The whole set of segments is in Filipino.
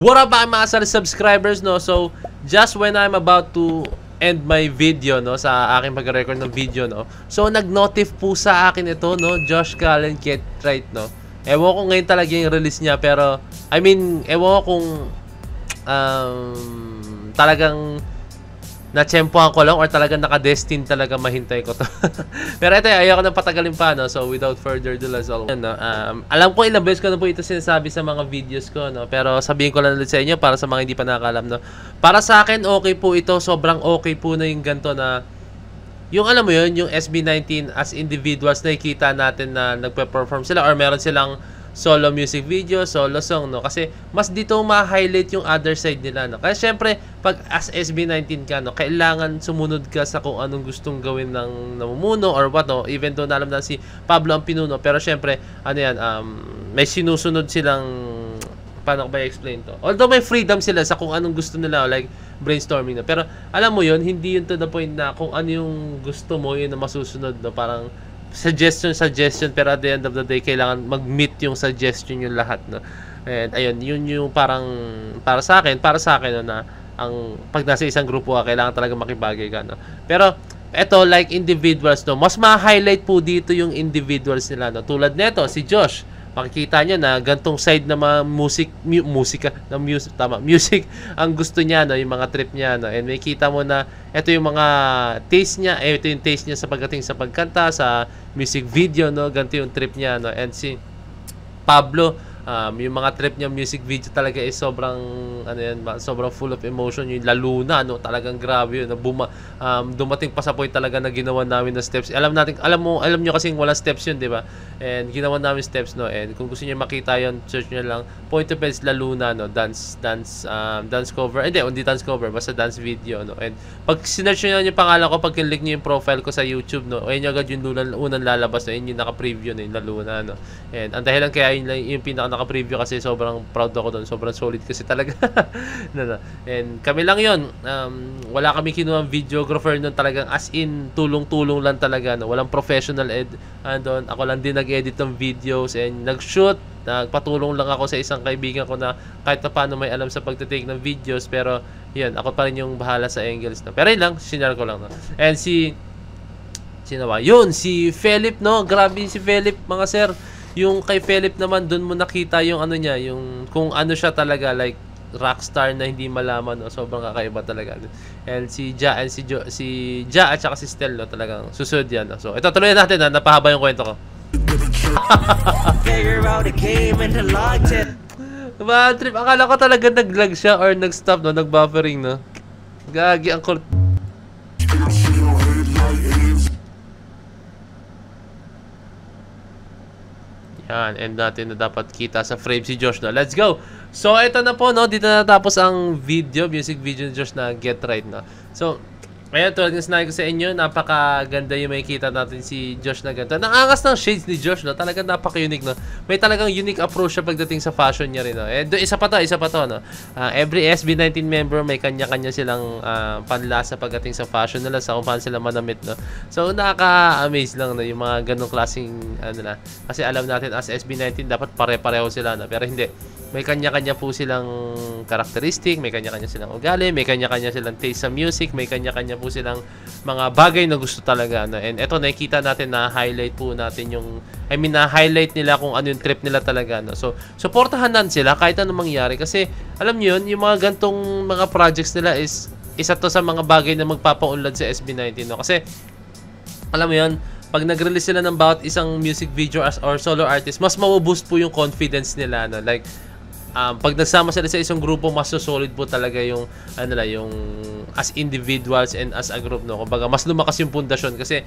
What up mga subscribers, no? So, just when I'm about to end my video, no, sa aking pag-record ng video, no, so nag-notif po sa akin ito, no, Josh Cullen Get Right, no. Ewan ko ngayon talaga yung release niya, pero I mean, ewan ko kung talagang na-tsempohan ko lang or talagang naka-destined talaga mahintay ko to. Pero ito, ayoko nang patagalin pa, no? So, without further ado, let's all, no? Alam ko ilang beses ko na po ito sinasabi sa mga videos ko, no? Pero sabihin ko lang ulit sa inyo para sa mga hindi pa nakakalam, no? Para sa akin, okay po ito. Sobrang okay po na yung ganito na yung alam mo yun, yung SB19 as individuals, nakikita natin na nagpe-perform sila or meron silang solo music video, solo song, no? Kasi mas dito ma-highlight yung other side nila, no? Kaya syempre, pag as SB19 ka, no, kailangan sumunod ka sa kung anong gustong gawin ng namumuno or what, no? Even though alam na si Pablo ang pinuno, pero syempre, ano yan, may sinusunod silang, paano ko ba i-explain to? Although may freedom sila sa kung anong gusto nila, like brainstorming, no? Pero alam mo yun, hindi yun to the point na kung ano yung gusto mo, yun na masusunod, no? Parang suggestion, pero at the end of the day, kailangan mag-meet yung suggestion yung lahat, no? And ayun, yun yung parang para sa akin, no, na ang pag nasa isang grupo ka, kailangan talaga makibagay ka, no? Pero eto, like individuals, no, mas ma-highlight po dito yung individuals nila, no? Tulad nito, si Josh, makikita niyo na gantong side na mga music ang gusto niya, no, yung mga trip niya, no, and makita mo na ito yung mga taste niya, ito yung taste niya sa pagdating sa pagkanta, sa music video, no, ganito yung trip niya, no, and si Pablo, yung mga trip niya music video talaga is sobrang ano yan, sobrang full of emotion, yung lalo na, no, talagang grabe yun, dumating pa sa point talaga na ginawa namin na steps. Alam niyo kasi walang steps yun, di ba? And ginawa namin steps, no, and kung gusto niyo makita yun, search niyo lang Point of Peds Luna, no, dance cover, hindi dance cover, basta dance video, no. And pag sinearch niyo yung pangalan ko, pag kinlik niyo yung profile ko sa YouTube, no, ayun agad yung unang lalabas, no, yun yung naka-preview, no, yung Luna, no. And ang dahilan kaya yun lang yung pinaka naka-preview kasi sobrang proud ako doon. Sobrang solid kasi talaga. And kami lang yun. Wala kami kinuha videographer noon, talagang as in tulong-tulong lang talaga, no? Walang professional doon. Ako lang din nag-edit ng videos and nag-shoot. Nagpatulong lang ako sa isang kaibigan ko na kahit na paano may alam sa pagtitake ng videos, pero yun, ako pa rin yung bahala sa angles, no? Pero yun lang, sinare ko lang, no? And sino ba? Yun, si Philip, no? Grabe si Philip, mga sir. Yung kay Philip naman, dun mo nakita yung ano niya, yung kung ano siya talaga, like rockstar na hindi malaman, no? Sobrang kakaiba talaga. And si Ja at saka si Stel, no? Talagang susunod yan, no? So ito, tuloy natin, na napahaba yung kwento ko. Bad trip, akala ko talaga nag-lag siya or nag-stop, no? Nag-buffering, no? Gagi, ang cool. Yan, and natin na dapat kita sa frame si Josh, na. Let's go! So, ito na po, no? Dito na natapos ang music video ni Josh na Get Right, no? So, ayan, tulad ng sinabi ko sa inyo, napakaganda yung makikita natin si Josh na ganito. Nangangas ng shades ni Josh, no? Talagang napaka-unique, no? May talagang unique approach siya pagdating sa fashion niya rin, no? Eh, isa pa to, no? Every SB19 member, may kanya-kanya silang panlasa pagdating sa fashion nila, sa kung paano sila manamit, no? So, nakaka-amaze lang, no? Yung mga ganong klaseng, na. Kasi alam natin, as SB19, dapat pare-pareho sila, no? Pero hindi. May kanya-kanya po silang karakteristik, may kanya-kanya silang ugali, may kanya-kanya silang taste sa music, may kanya-kanya po silang mga bagay na gusto talaga, no? And eto, nakikita natin na highlight po natin yung, na-highlight nila kung ano yung trip nila talaga, no? So, supportahan natin sila kahit anong mangyari kasi, alam niyo yun, yung mga gantong mga projects nila is isa to sa mga bagay na magpapaunlad sa SB19, no? Kasi, alam mo yun, pag nag-release sila ng bawat isang music video or solo artist, mas mabuboost po yung confidence nila, no? Like, pag nagsama sila sa isang grupo, mas solid po talaga yung yung as individuals and as a group, no. Kumbaga mas lumakas yung pundasyon kasi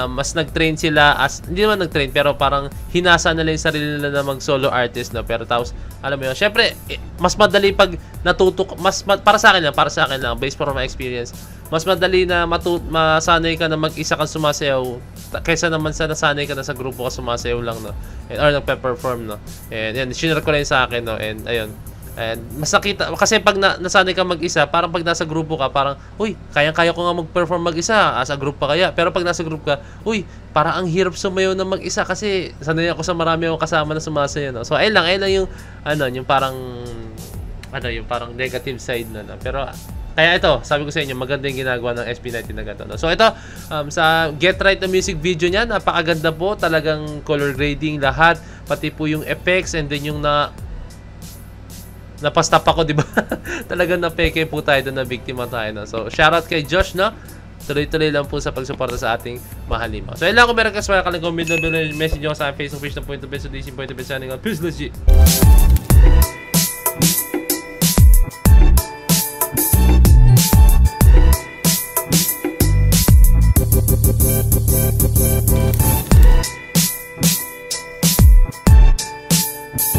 mas nag-train sila hindi naman nag-train, pero parang hinasa nila yung sarili nila na mag-solo artist, no. Pero tapos alam mo yun, syempre mas madali pag natutok, para sa akin lang based from my experience, mas madali na masanay ka na mag-isa kang sumasayaw kaysa naman sa nasanay ka na sa grupo ka sumasayaw lang, no, or nagpe-perform, no. And yan, sinare ko lang sa akin, no. And ayun, and mas nakita kasi pag nasanay ka mag-isa, parang pag nasa grupo ka, parang uy, kayang-kaya ko nga mag-perform mag-isa, sa group pa kaya. Pero pag nasa group ka, uy, parang ang hirap sumayaw na mag-isa kasi sanay ako sa marami akong kasama na sumasayaw, no. So ayun lang yung yung parang ano, yung parang negative side na. Pero kaya ito, sabi ko sa inyo, maganda yung ginagawa ng SB19 na ganito. No? So ito, sa Get Right na music video niya, napakaganda po. Talagang color grading lahat, pati po yung effects, and then yung napastap ako, di ba? Talagang napeke po tayo doon, na biktima tayo. No? So shoutout kay Josh, no? Tuloy-tuloy lang po sa pagsuporta sa ating mahal limaw. So, yun lang kung meron ka sa mga kalang comment na message nyo sa Facebook page ng Point of Best, so DC Point of Best, signing out. Peace, legit!